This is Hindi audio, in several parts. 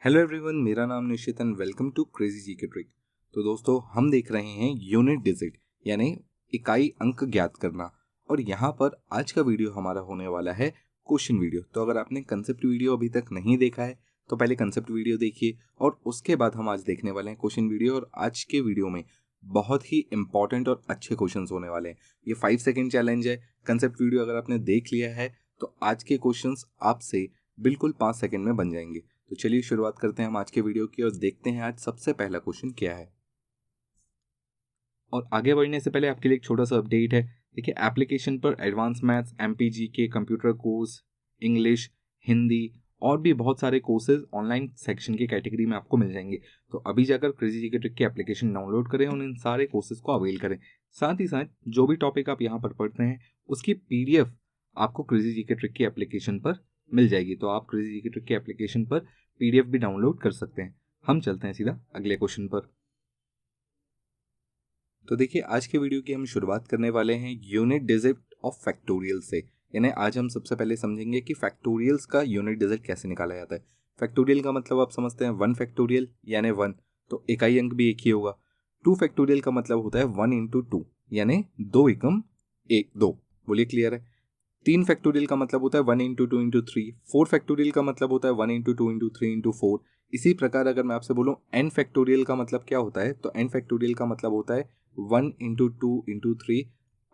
हेलो एवरीवन, मेरा नाम Nishit and welcome to crazy GK trick. तो दोस्तों, हम देख रहे हैं यूनिट डिजिट यानी इकाई अंक ज्ञात करना। और यहाँ पर आज का वीडियो हमारा होने वाला है क्वेश्चन वीडियो। तो अगर आपने कंसेप्ट वीडियो अभी तक नहीं देखा है तो पहले कंसेप्ट वीडियो देखिए और उसके बाद हम आज देखने वाले हैं क्वेश्चन वीडियो। और आज के वीडियो में बहुत ही इंपॉर्टेंट और अच्छे क्वेश्चन होने वाले हैं। ये 5 सेकेंड चैलेंज है। कंसेप्ट वीडियो अगर आपने देख लिया है तो आज के क्वेश्चन आपसे बिल्कुल 5 सेकेंड में बन जाएंगे। तो चलिए शुरुआत करते हैं हम आज के वीडियो की और देखते हैं आज सबसे पहला क्वेश्चन क्या है। और आगे बढ़ने से पहले आपके लिए एक छोटा सा अपडेट है। देखिए, एप्लीकेशन पर एडवांस मैथ्स, एमपीजी के कंप्यूटर कोर्स, इंग्लिश, हिंदी और भी बहुत सारे कोर्सेज ऑनलाइन सेक्शन की कैटेगरी में आपको मिल जाएंगे। तो अभी जाकर क्रेजी जीके ट्रिक की एप्लीकेशन डाउनलोड करें और इन सारे कोर्सेज को अवेल करें। साथ ही साथ जो भी टॉपिक आप यहाँ पर पढ़ते हैं उसकी पीडीएफ आपको क्रेजी जीके ट्रिक की एप्लीकेशन पर मिल जाएगी। तो आप क्रेजी जीके ट्रिक की एप्लीकेशन पर पीडीएफ भी डाउनलोड कर सकते हैं। हम चलते हैं सीधा अगले क्वेश्चन पर। तो देखिए, आज के वीडियो की हम शुरुआत करने वाले हैं यूनिट डिजिट ऑफ फैक्टोरियल से। यानी आज हम सबसे पहले समझेंगे कि फैक्टोरियल्स का यूनिट डिजिट कैसे निकाला जाता है। फैक्टोरियल का मतलब आप समझते हैं 1 फैक्टोरियल यानी 1, तो इकाई अंक भी एक ही होगा। 2 फैक्टोरियल का मतलब होता है 1 इंटू 2 यानी 2 एकम 1 2। बोलिए क्लियर है। 3 फैक्टोरियल का मतलब होता है 1 इंटू 2 इंटू 3। 4 फैक्टोरियल का मतलब होता है 1 इंटू 2 इंटू 3 इंटू 4। इसी प्रकार अगर मैं आपसे बोलूँ n फैक्टोरियल का मतलब क्या होता है, तो n फैक्टोरियल का मतलब होता है 1 इंटू 2 इंटू 3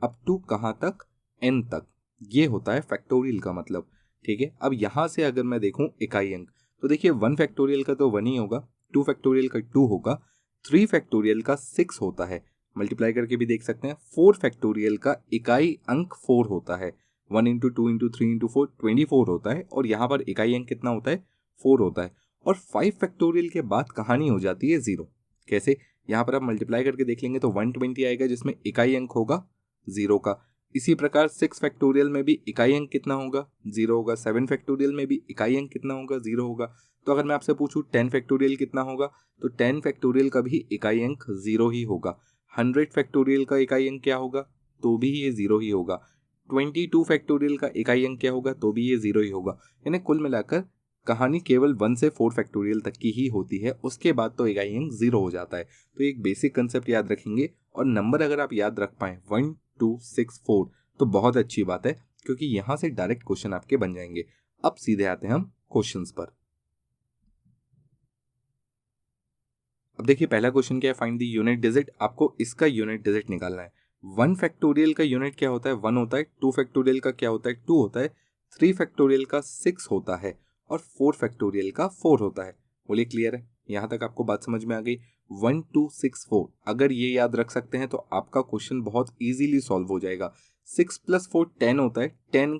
अप टू कहाँ तक, n तक। ये होता है फैक्टोरियल का मतलब। ठीक है, अब यहाँ से अगर मैं देखूँ इकाई अंक, तो देखिए 1 फैक्टोरियल का तो 1 ही होगा, 2 फैक्टोरियल का 2 होगा, 3 फैक्टोरियल का 6 होता है, मल्टीप्लाई करके भी देख सकते हैं। 4 फैक्टोरियल का इकाई अंक 4 होता है, 1 इंटू 2 इंटू 3 इंटू 4 24 होता है और यहाँ पर इकाई अंक कितना होता है, 4 होता है। और 5 फैक्टोरियल के बाद कहानी हो जाती है 0। कैसे, यहाँ पर आप मल्टीप्लाई करके देख लेंगे तो 120 आएगा जिसमें इकाई अंक होगा 0 का। इसी प्रकार 6 फैक्टोरियल में भी इकाई अंक कितना होगा, 0 होगा। 7 फैक्टोरियल में भी इकाई अंक कितना होगा, 0 होगा। तो अगर मैं आपसे पूछूं 10 फैक्टोरियल कितना होगा, तो 10 फैक्टोरियल का भी इकाई अंक 0 ही होगा। 100 फैक्टोरियल का इकाई अंक क्या होगा, तो भी ये 0 ही होगा। 22 फैक्टोरियल का इकाई अंक क्या होगा, तो भी ये 0 ही होगा। यानी कुल मिलाकर कहानी केवल 1 से 4 फैक्टोरियल तक की ही होती है, उसके बाद तो इकाई अंक 0 हो जाता है। तो एक बेसिक कंसेप्ट याद रखेंगे और नंबर अगर आप याद रख पाए 1 2 6 4 तो बहुत अच्छी बात है, क्योंकि यहां से डायरेक्ट क्वेश्चन आपके बन जाएंगे। अब सीधे आते हैं हम क्वेश्चंस पर। अब देखिए, पहला क्वेश्चन क्या है, फाइंड द यूनिट डिजिट। आपको इसका यूनिट डिजिट निकालना है। 1 फैक्टोरियल का यूनिट क्या होता है, 1 होता है। 2 फैक्टोरियल का क्या होता है, 2 होता है। 3 फैक्टोरियल का 6 होता है और 4 फैक्टोरियल का 4 होता है। बोलिए क्लियर है, यहां तक आपको बात समझ में आ गई। 1 2 6 4 अगर ये याद रख सकते हैं तो आपका क्वेश्चन बहुत इजीली सॉल्व हो जाएगा। 6 प्लस 4 10 होता है, 10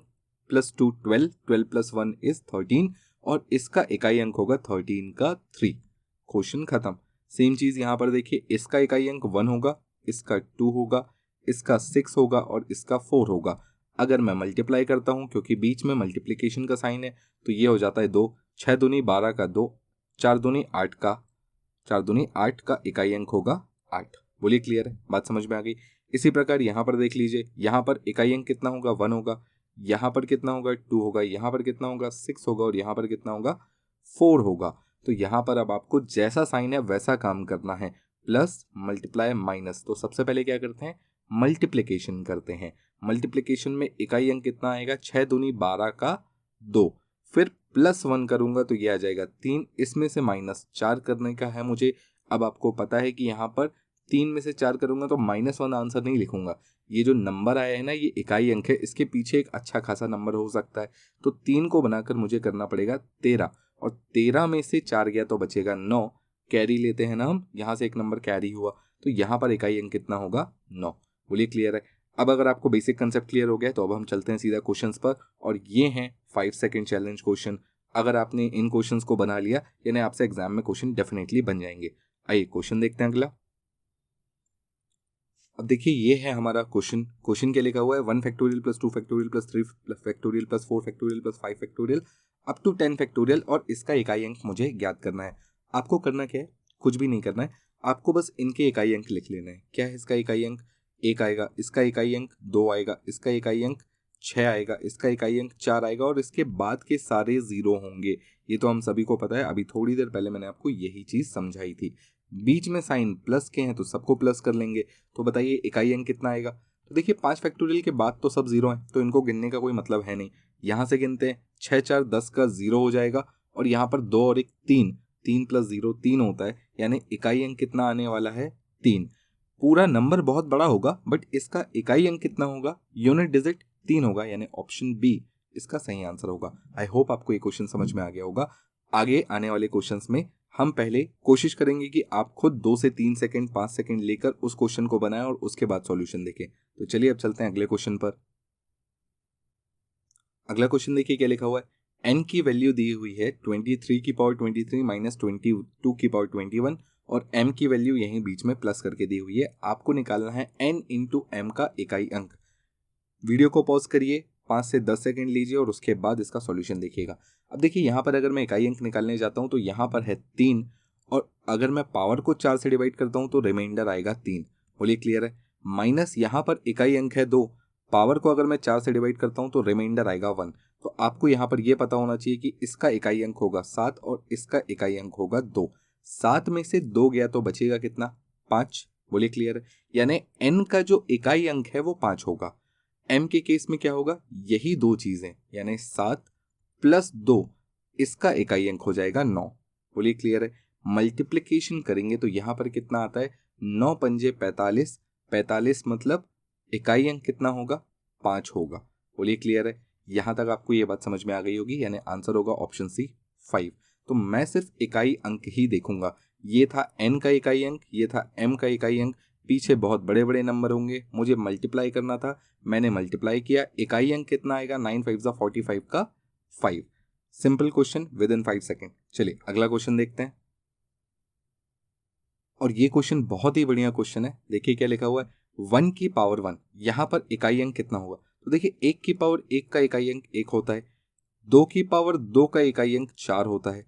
प्लस 2 12, 12 प्लस 1 इज 13 और इसका इकाई अंक होगा 13 का 3। क्वेश्चन खत्म। सेम चीज यहां पर देखिए, इसका इकाई अंक 1 होगा, इसका 2 होगा, इसका 6 होगा और इसका 4 होगा। अगर मैं मल्टीप्लाई करता हूं, क्योंकि बीच में मल्टीप्लिकेशन का साइन है, तो ये हो जाता है 2, 6 दूनी 12 का 2, 4 दूनी 8 का, 4 दूनी 8 का इकाई अंक होगा 8। बोलिए क्लियर है, बात समझ में आ गई। इसी प्रकार यहां पर देख लीजिए, यहां पर इकाई अंक कितना होगा, 1 होगा, यहां पर कितना होगा, 2 होगा, यहां पर कितना होगा, 6 होगा और यहां पर कितना होगा, 4 होगा। तो यहां पर अब आपको जैसा साइन है वैसा काम करना है, प्लस मल्टीप्लाई माइनस। तो सबसे पहले क्या करते हैं, मल्टीप्लिकेशन करते हैं। मल्टीप्लिकेशन में इकाई अंक कितना आएगा, 6 दूनी 12 का 2, फिर प्लस 1 करूंगा तो ये आ जाएगा 3, इसमें से माइनस 4 करने का है मुझे। अब आपको पता है कि यहाँ पर 3 में से 4 करूंगा तो -1 आंसर नहीं लिखूंगा। ये जो नंबर आया है ना, ये इकाई अंक है, इसके पीछे एक अच्छा खासा नंबर हो सकता है। तो 3 को बनाकर मुझे करना पड़ेगा 13 और 13 में से 4 गया तो बचेगा 9। कैरी लेते हैं ना हम, यहाँ से एक नंबर कैरी हुआ, तो यहाँ पर इकाई अंक कितना होगा, 9। बोलिए क्लियर है। अब अगर आपको बेसिक कंसेप्ट क्लियर हो गया तो अब हम चलते हैं सीधा क्वेश्चंस पर। और ये हैं 5 सेकंड चैलेंज क्वेश्चन। अगर आपने इन क्वेश्चंस को बना लिया यानी आपसे एग्जाम में क्वेश्चन डेफिनेटली बन जाएंगे। आइए क्वेश्चन देखते हैं अगला। अब देखिए, ये है हमारा क्वेश्चन। क्वेश्चन क्या लिखा हुआ है, 1 factorial plus 2 factorial plus 3 factorial plus 4 factorial plus 5 factorial up to 10 factorial और इसका इकाई अंक मुझे ज्ञात करना है। आपको करना क्या है, कुछ भी नहीं करना है, आपको बस इनके इकाई अंक लिख लेना है। क्या है इसका इकाई अंक, 1 आएगा, इसका इकाई अंक 2 आएगा, इसका इकाई अंक 6 आएगा, इसका इकाई अंक 4 आएगा और इसके बाद के सारे 0 होंगे। ये तो हम सभी को पता है, अभी थोड़ी देर पहले मैंने आपको यही चीज समझाई थी। बीच में साइन प्लस के हैं तो सबको प्लस कर लेंगे। तो बताइए इकाई अंक कितना आएगा। तो देखिए 5 फैक्टोरियल के बाद तो सब 0 है, तो इनको गिनने का कोई मतलब है नहीं। यहाँ से गिनते हैं, 6 4 10 का 0 हो जाएगा और यहाँ पर 2 और 1 3, 3 + 0 3 होता है, यानी इकाई अंक कितना आने वाला है 3। पूरा नंबर बहुत बड़ा होगा बट इसका इकाई अंक कितना होगा, यूनिट डिजिट 3 होगा, यानी ऑप्शन बी इसका सही आंसर होगा। आई होप आपको ये क्वेश्चन समझ में आ गया होगा। आगे आने वाले क्वेश्चंस में हम पहले कोशिश करेंगे कि आप खुद 2 से 3 सेकंड 5 सेकंड लेकर उस क्वेश्चन को बनाएं और उसके बाद सॉल्यूशन देखें। तो चलिए अब चलते हैं अगले क्वेश्चन पर। अगला क्वेश्चन देखिए क्या लिखा हुआ है। n की वैल्यू दी हुई है 23 की पावर 23 माइनस 22 की पावर 21 और m की वैल्यू यहीं बीच में प्लस करके दी हुई है। आपको निकालना है n इंटू m का इकाई अंक। वीडियो को पॉज करिए, 5 से 10 सेकंड लीजिए और उसके बाद इसका सॉल्यूशन देखिएगा। अब देखिए यहाँ पर अगर मैं इकाई अंक निकालने जाता हूँ तो यहाँ पर है 3 और अगर मैं पावर को 4 से डिवाइड करता हूँ तो रिमाइंडर आएगा 3। बोलिए क्लियर है। माइनस यहाँ पर इकाई अंक है 2, पावर को अगर मैं 4 से डिवाइड करता हूँ तो रिमाइंडर आएगा 1। तो आपको यहाँ पर यह पता होना चाहिए कि इसका इकाई अंक होगा 7 और इसका इकाई अंक होगा 2। 7 में से 2 गया तो बचेगा कितना, 5। बोलिए क्लियर है। यानी n का जो इकाई अंक है वो 5 होगा। m के केस में क्या होगा, यही दो चीजें, यानी 7 + 2, इसका इकाई अंक हो जाएगा 9। बोलिए क्लियर है। मल्टीप्लिकेशन करेंगे तो यहाँ पर कितना आता है, 9 पंजे 45, 45 मतलब इकाई अंक कितना होगा, 5 होगा। बोलिए क्लियर है। यहाँ तक आपको ये बात समझ में आ गई होगी, यानी आंसर होगा ऑप्शन सी 5। तो मैं सिर्फ इकाई अंक ही देखूंगा। ये था n का इकाई अंक, ये था m का इकाई अंक। पीछे बहुत बड़े बड़े नंबर होंगे, मुझे मल्टीप्लाई करना था, मैंने मल्टीप्लाई किया। इकाई अंक कितना आएगा, 9 5 45 का 5। Simple question with in 5 second. चलिए अगला क्वेश्चन देखते हैं। और ये क्वेश्चन बहुत ही बढ़िया क्वेश्चन है। देखिए क्या लिखा हुआ है, 1 की पावर 1, यहाँ पर इकाई अंक कितना होगा। तो देखिए 1 की पावर 1 का इकाई अंक 1 होता है, 2 की पावर 2 का इकाई अंक 4 होता है,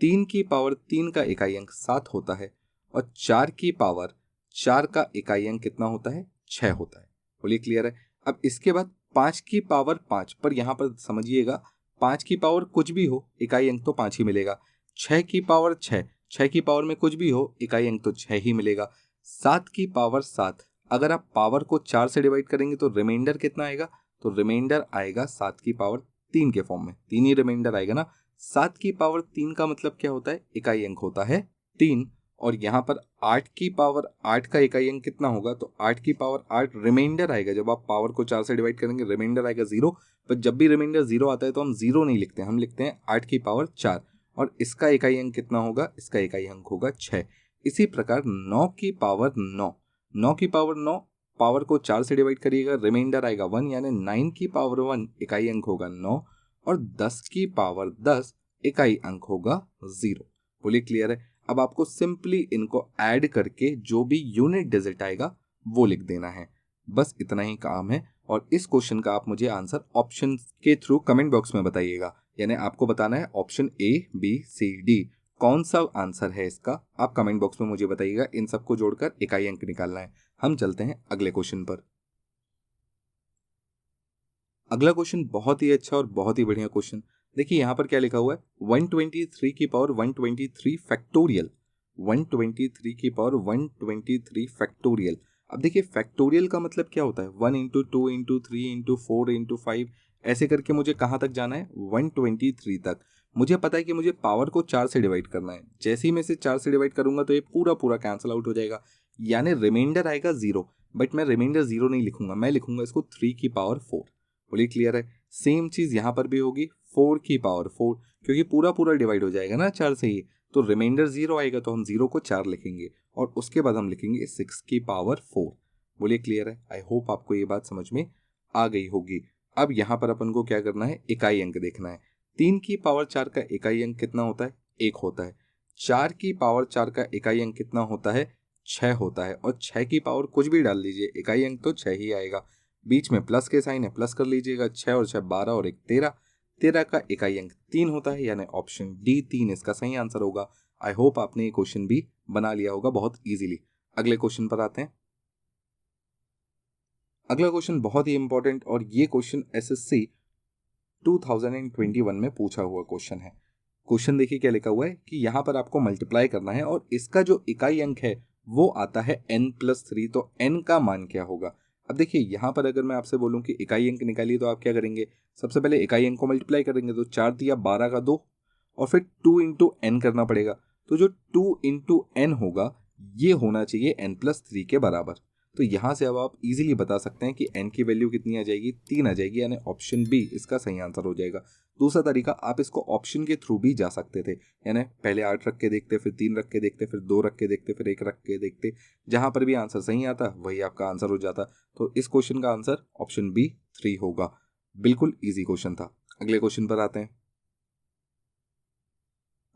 3 की पावर 3 का इकाई अंक 7 होता है और 4 की पावर 4 का इकाई अंक कितना होता है, 6 होता है। बोलिए क्लियर है। अब इसके बाद 5 की पावर 5, पर यहाँ पर समझिएगा 5 की पावर कुछ भी हो इकाई अंक तो 5 ही मिलेगा। 6 की पावर 6, 6 की पावर में कुछ भी हो इकाई अंक तो 6 ही मिलेगा। 7 की पावर 7, अगर आप पावर को 4 से डिवाइड करेंगे तो रिमाइंडर कितना आएगा, तो रिमाइंडर आएगा 7 की पावर 3 के फॉर्म में, 3 ही रिमाइंडर आएगा ना। 7 की पावर 3 का मतलब क्या होता है, इकाई अंक होता है 3। और यहाँ पर 8 की पावर 8 का इकाई अंक कितना होगा, तो 8 की पावर 8 रिमाइंडर आएगा। जब आप पावर को 4 से डिवाइड करेंगे रिमाइंडर आएगा 0, पर जब भी रिमाइंडर 0 आता है तो हम 0 नहीं लिखते, हम लिखते हैं 8 की पावर 4 और इसका इकाई अंक कितना होगा, इसका इकाई अंक होगा 6। इसी प्रकार 9 की पावर 9, 9 की पावर 9, पावर को 4 से डिवाइड करिएगा रिमाइंडर आएगा 1, यानी 9 की पावर 1 इकाई अंक होगा 9 और 10 की पावर 10 इकाई अंक होगा 0। बोलिए क्लियर है। अब आपको सिंपली इनको ऐड करके जो भी यूनिट डिजिट आएगा वो लिख देना है, बस इतना ही काम है। और इस क्वेश्चन का आप मुझे आंसर ऑप्शन के थ्रू कमेंट बॉक्स में बताइएगा, यानी आपको बताना है option A B C D कौन सा आंसर है इसका, आप कमेंट बॉक्स में मुझे बताइएगा। इन सबको जोड़कर इकाई अंक निकालना है। हम चलते हैं अगले क्वेश्चन पर। अगला क्वेश्चन बहुत ही अच्छा और बहुत ही बढ़िया क्वेश्चन। देखिए यहाँ पर क्या लिखा हुआ है, 123 की पावर 123 फैक्टोरियल, 123 की पावर 123 फैक्टोरियल। अब देखिए फैक्टोरियल का मतलब क्या होता है, 1 इंटू 2 इंटू 3 इंटू 4 इंटू 5, ऐसे करके मुझे कहाँ तक जाना है, 123 तक। मुझे पता है कि मुझे पावर को 4 से डिवाइड करना है। जैसे ही मैं इसे 4 से डिवाइड करूंगा तो ये पूरा पूरा कैंसिल आउट हो जाएगा, यानी रिमाइंडर आएगा 0। बट मैं रिमाइंडर 0 नहीं लिखूंगा, मैं लिखूंगा इसको 3 की पावर 4। बोलिए क्लियर है। सेम चीज यहां पर भी होगी, 4 की पावर 4, क्योंकि पूरा पूरा डिवाइड हो जाएगा ना 4 से ही, तो रिमाइंडर 0 आएगा तो हम 0 को 4 लिखेंगे और उसके बाद हम लिखेंगे 6 की पावर 4। बोलिए क्लियर है। आई होप आपको ये बात समझ में आ गई होगी। अब यहाँ पर अपन को क्या करना है, इकाई अंक देखना है। 3 की पावर 4 का इकाई अंक कितना होता है, 1 होता है। 4 की पावर 4 का इकाई अंक कितना होता है, 6 होता है। और 6 की पावर कुछ भी डाल लीजिए, इकाई अंक तो 6 ही आएगा। बीच में प्लस के साइन है, प्लस कर लीजिएगा। 6 और 6 12 और 1 13, 13 का इकाई अंक 3 होता है, यानी ऑप्शन डी 3 इसका सही आंसर होगा। आई होप आपने ये क्वेश्चन भी बना लिया होगा बहुत इजीली। अगले क्वेश्चन पर आते हैं। अगला क्वेश्चन बहुत ही इंपॉर्टेंट और ये क्वेश्चन एसएससी 2021 में पूछा हुआ क्वेश्चन है। क्वेश्चन देखिए क्या लिखा हुआ है कि यहाँ पर आपको मल्टीप्लाई करना है और इसका जो इकाई अंक है वो आता है n+3, तो n का मान क्या होगा। अब देखिए यहाँ पर अगर मैं आपसे बोलूँ कि इकाई अंक निकालिए तो आप क्या करेंगे, सबसे पहले इकाई अंक को मल्टीप्लाई करेंगे, तो 4 दिया 12 का 2 और फिर 2 इंटू n करना पड़ेगा। तो जो 2 इंटू n होगा ये होना चाहिए n+3 के बराबर। तो यहाँ से अब आप इजीली बता सकते हैं कि n की वैल्यू कितनी आ जाएगी, 3 आ जाएगी, यानी ऑप्शन बी इसका सही आंसर हो जाएगा। दूसरा तरीका, आप इसको ऑप्शन के थ्रू भी जा सकते थे, यानी पहले 8 रख के देखते, फिर 3 रख के देखते, फिर 2 रख के देखते, फिर 1 रख के देखते, जहां पर भी आंसर सही आता वही आपका आंसर हो जाता। तो इस क्वेश्चन का आंसर ऑप्शन बी 3 होगा। बिल्कुल ईजी क्वेश्चन था। अगले क्वेश्चन पर आते हैं।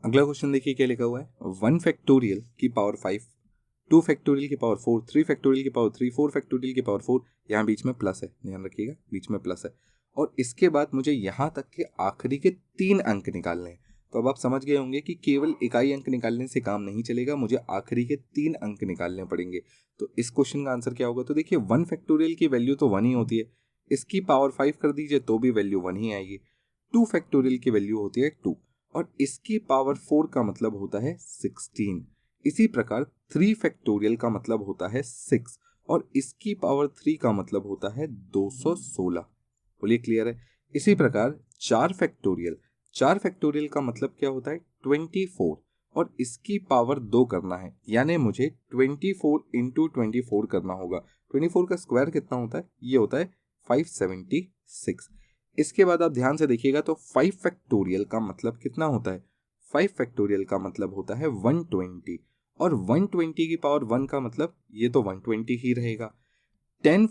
अगला क्वेश्चन देखिए क्या लिखा हुआ है, 1 फैक्टोरियल की पावर 5, 2 फैक्टोरियल की पावर 4, 3 फैक्टोरियल की पावर 3, 4 फैक्टोरियल की पावर 4, यहाँ बीच में प्लस है, ध्यान रखिएगा बीच में प्लस है। और इसके बाद मुझे यहाँ तक के आखिरी के 3 अंक निकालने हैं। तो अब आप समझ गए होंगे कि केवल इकाई अंक निकालने से काम नहीं चलेगा, मुझे आखिरी के 3 अंक निकालने पड़ेंगे। तो इस क्वेश्चन का आंसर क्या होगा, तो देखिए 1 फैक्टोरियल की वैल्यू तो 1 ही होती है, इसकी पावर 5 कर दीजिए तो भी वैल्यू 1 ही आएगी। 2 फैक्टोरियल की वैल्यू होती है 2 और इसकी पावर 4 का मतलब होता है 16। इसी प्रकार 3 फैक्टोरियल का मतलब होता है 6 और इसकी पावर 3 का मतलब होता है 216। बोलिए क्लियर है। इसी प्रकार 4 फैक्टोरियल का मतलब क्या होता है 24 और इसकी पावर 2 करना है, यानी मुझे 24 इंटू 24 करना होगा। 24 का स्क्वायर कितना होता है, ये होता है 576। इसके बाद आप ध्यान से देखिएगा तो 5 फैक्टोरियल का मतलब कितना होता है, 5 फैक्टोरियल का मतलब होता है 120 और 120 की पावर 1 का मतलब ये तो 120 ही रहेगा। 10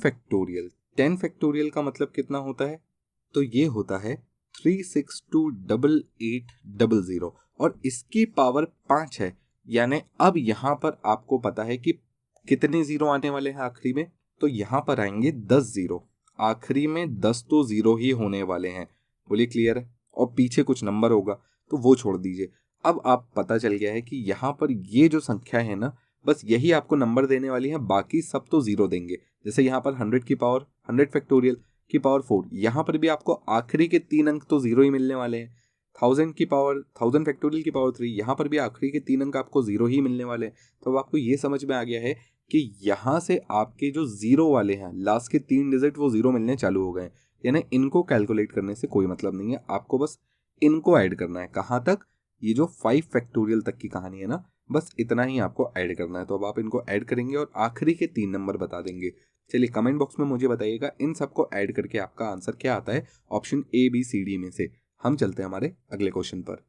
फैक्टोरियल का मतलब कितना होता है, तो ये होता है 3628800 और इसकी पावर 5 है, यानी अब यहाँ पर आपको पता है कि कितने जीरो आने वाले हैं आखिरी में, तो यहाँ पर आएंगे 10 जीरो, आखिरी में 10 तो जीरो ही होने वाले हैं। बोलिए क्लियर है। और पीछे कुछ नंबर होगा तो वो छोड़ दीजिए। अब आप पता चल गया है कि यहाँ पर ये जो संख्या है ना, बस यही आपको नंबर देने वाली है, बाकी सब तो जीरो देंगे। जैसे यहाँ पर 100 की पावर 100 फैक्टोरियल की पावर 4, यहाँ पर भी आपको आखिरी के 3 अंक तो जीरो ही मिलने वाले हैं। 1000 की पावर 1000 फैक्टोरियल की पावर 3, यहाँ पर भी आखिरी के 3 अंक आपको जीरो ही मिलने वाले हैं। तो अब आपको ये समझ में आ गया है कि यहाँ से आपके जो जीरो वाले हैं लास्ट के 3 डिजिट वो जीरो मिलने चालू हो गए, यानी इनको कैलकुलेट करने से कोई मतलब नहीं है, आपको बस इनको ऐड करना है। कहाँ तक, ये जो 5 फैक्टोरियल तक की कहानी है ना, बस इतना ही आपको ऐड करना है। तो अब आप इनको ऐड करेंगे और आखिरी के 3 नंबर बता देंगे। चलिए कमेंट बॉक्स में मुझे बताइएगा इन सबको ऐड करके आपका आंसर क्या आता है option A B C D में से। हम चलते हैं हमारे अगले क्वेश्चन पर।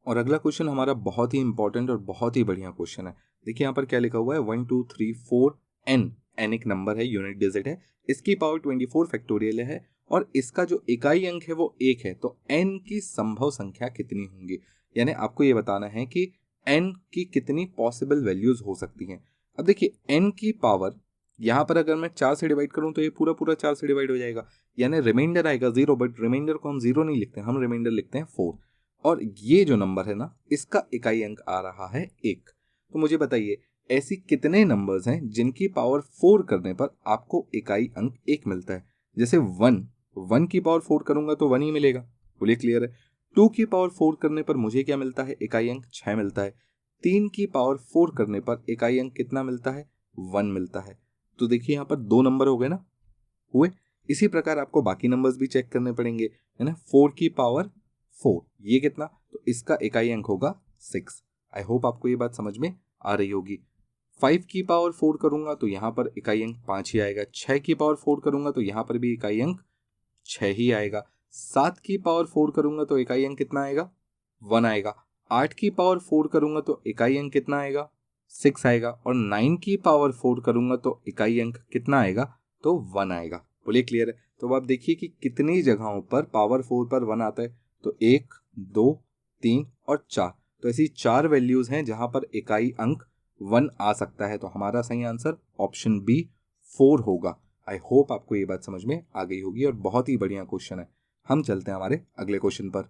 और अगला क्वेश्चन हमारा बहुत ही इंपॉर्टेंट और बहुत ही बढ़िया क्वेश्चन है। देखिए यहाँ पर क्या लिखा हुआ है, 1 2 3 4 n एक नंबर है, यूनिट डिजिट है, इसकी पावर 24 फैक्टोरियल है और इसका जो इकाई अंक है वो 1 है, तो n की संभव संख्या कितनी होंगी। यानी आपको ये बताना है कि n की कितनी पॉसिबल वैल्यूज हो सकती हैं। अब देखिए n की पावर यहाँ पर अगर मैं 4 से डिवाइड करूँ तो ये पूरा पूरा 4 से डिवाइड हो जाएगा, यानी रिमाइंडर आएगा 0, बट रिमाइंडर को हम 0 नहीं लिखते, हम रिमाइंडर लिखते हैं 4। और ये जो नंबर है ना, इसका इकाई अंक आ रहा है 1। तो मुझे बताइए ऐसी कितने नंबर्स हैं जिनकी पावर 4 करने पर आपको इकाई अंक 1 मिलता है। जैसे 1 की पावर 4 करूंगा तो 1 ही मिलेगा। बोलिए क्लियर है। 2 की पावर 4 करने पर मुझे क्या मिलता है, इकाई अंक 6 मिलता है। 3 की पावर 4 करने पर इकाई अंक कितना मिलता है, 1 मिलता है। तो देखिए यहाँ पर 2 नंबर हो गए ना, हुए। इसी प्रकार आपको बाकी नंबर्स भी चेक करने पड़ेंगे, है ना। 4 की पावर 4 ये कितना, तो इसका इकाई अंक होगा 6। आई होप आपको ये बात समझ में आ रही होगी। 5 की पावर 4 करूंगा तो यहाँ पर इकाई अंक 5 ही आएगा। 6 की पावर 4 करूंगा तो यहाँ पर भी इकाई अंक 6 ही आएगा। 7 की पावर 4 करूंगा तो इकाई अंक कितना आएगा, 1 आएगा। 8 की पावर 4 करूंगा तो इकाई अंक कितना आएगा, 6 आएगा। और 9 की पावर 4 करूंगा तो इकाई अंक कितना आएगा, तो 1 आएगा। बोलिए क्लियर है। तो अब आप देखिए कि कितनी जगहों पर पावर 4 पर 1 आता है, तो 1 2 3 और 4, तो ऐसी 4 वैल्यूज हैं जहां पर इकाई अंक 1 आ सकता है। तो हमारा सही आंसर ऑप्शन बी 4 होगा। आई होप आपको ये बात समझ में आ गई होगी और बहुत ही बढ़िया क्वेश्चन है। हम चलते हैं हमारे अगले क्वेश्चन पर।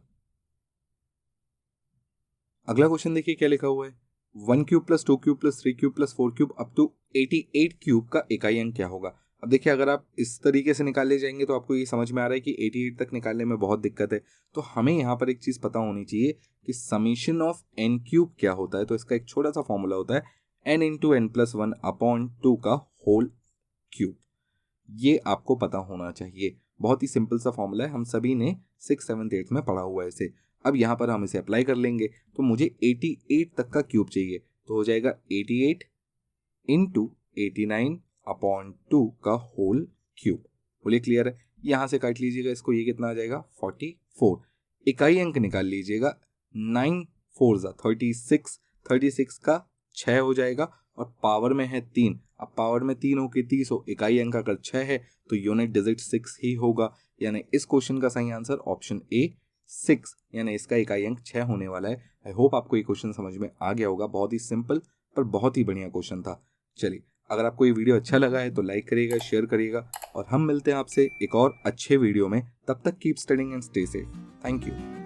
अगला क्वेश्चन देखिए क्या लिखा हुआ है, 1 cube plus 2 cube plus 3 cube plus 4 cube up to 88 cube का इकाई अंक क्या होगा। अब देखिए अगर आप इस तरीके से निकाले जाएंगे तो आपको ये समझ में आ रहा है कि 88 तक निकालने में बहुत दिक्कत है। तो हमें यहाँ पर एक चीज़ पता होनी चाहिए कि समीशन ऑफ n क्यूब क्या होता है। तो इसका एक छोटा सा फॉर्मूला होता है n into N plus 1 upon 2 का होल क्यूब। ये आपको पता होना चाहिए, बहुत ही सिंपल सा फॉर्मूला है, हम सभी ने 6, 7, 8 में पढ़ा हुआ है इसे। अब यहाँ पर हम इसे अप्लाई कर लेंगे। तो मुझे 88 तक का क्यूब चाहिए, तो हो जाएगा 88 इंटू 89 अपॉन 2 का होल क्यूब। बोलिए क्लियर है। यहाँ से काट लीजिएगा इसको, ये कितना आ जाएगा 44। इकाई अंक निकाल लीजिएगा, 9 4 36, 36 का 6 हो जाएगा और पावर में है 3। अब पावर में 3 हो के 30 हो, इकाई अंक अगर 6 है तो यूनिट डिजिट 6 ही होगा। यानी इस क्वेश्चन का सही आंसर ऑप्शन ए 6, यानी इसका इकाई अंक 6 होने वाला है। आई होप आपको ये क्वेश्चन समझ में आ गया होगा। बहुत ही सिंपल पर बहुत ही बढ़िया क्वेश्चन था। चलिए, अगर आपको ये वीडियो अच्छा लगा है तो लाइक करिएगा, शेयर करिएगा और हम मिलते हैं आपसे एक और अच्छे वीडियो में। तब तक keep studying and stay safe. Thank you.